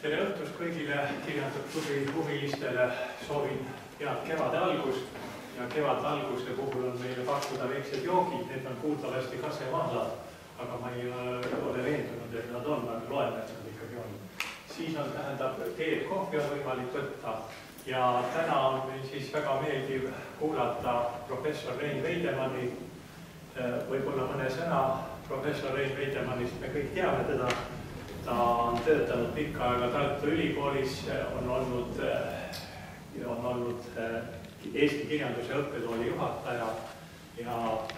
Tere õhtust kõigile kirjandusklubi huvilistele, soovin head kevade algust ja kevade alguse puhul on meile pakkuda väiksed joogid, need on kuuldavasti kasemahlad, aga ma ei ole veendunud, et nad on, aga loeme, et nad ikkagi on. Siis on, tähendab, teed kohvi on võimalik võtta ja täna on meil siis väga meeldiv kuulata professor Rein Veidemanni, võib-olla mõne sõna professor Rein Veidemannist, me kõik teame teda. Ta on töötanud pikka aega Tartu Ülikoolis, on olnud Eesti kirjanduse õppetooli juhataja ja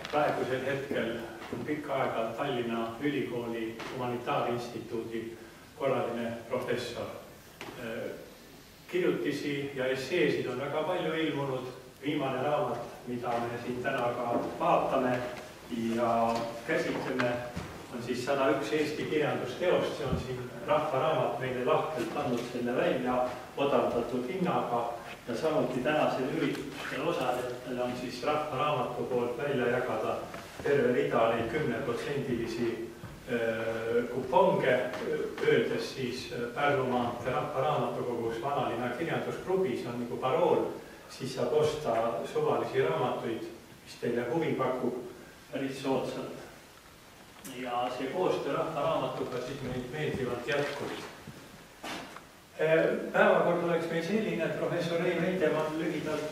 praegusel hetkel on pikka aega Tallinna Ülikooli Humanitaarinstituudi korraline professor. Kirjutisi ja esseesid on väga palju ilmunud, viimane raamat, mida me siin täna ka vaatame ja käsitleme, on siis 101 Eesti kirjandusteost, see on siin Rahvaraamat meile lahkelt pannud selle välja odavdatud hinnaga ja samuti tänasel üritustel osalejatele on siis Rahvaraamatu poolt välja jagada terve rida neid 10%-lisi kuponge, öeldes siis Pärnumaalt Rahvaraamatukogus Vanalinna kirjandusklubis on nagu parool, siis saab osta suvalisi raamatuid, mis teile huvi pakub päris soodsalt. Ja see koostöö Rahvaraamatuga siis meid meeldivalt jätkub. Päevakord oleks meil selline, et professor Rein Veidemann lühidalt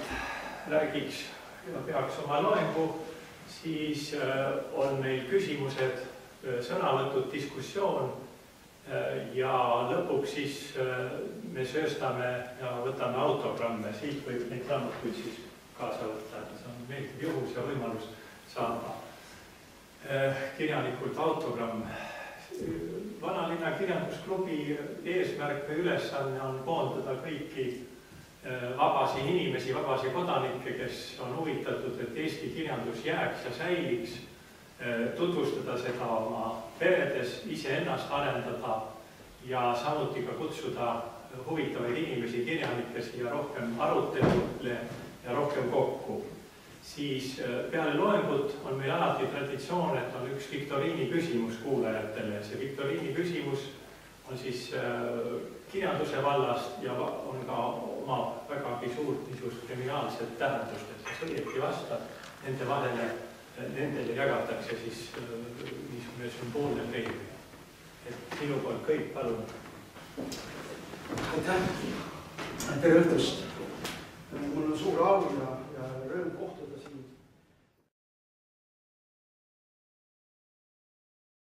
räägiks ja peaks oma loengu, siis on meil küsimused, sõnavõtud, diskussioon ja lõpuks siis me sööstame ja võtame autogramme, siit võib neid raamatuid siis kaasa võtta, et see on meeldiv juhus ja võimalus saada kirjanikult autogramm. Vanalinna kirjandusklubi eesmärk või ülesanne on koondada kõiki vabasi inimesi, vabasi kodanikke, kes on huvitatud, et Eesti kirjandus jääks ja säiliks, tutvustada seda oma peredes, iseennast arendada ja samuti ka kutsuda huvitavaid inimesi, kirjanikke siia rohkem arutelule ja rohkem kokku. Siis peale loengut on meil alati traditsioon, et on üks viktoriini küsimus kuulajatele. See viktoriini küsimus on siis kirjanduse vallast ja on ka oma vägagi suurt niisugust kriminaalset tähendust, et kes õieti vastab, nende vahele, nendele jagatakse siis niisugune sümboolne preemia. Et sinu poolt kõik, palun. Aitäh! Tere õhtust! Mul on suur au ja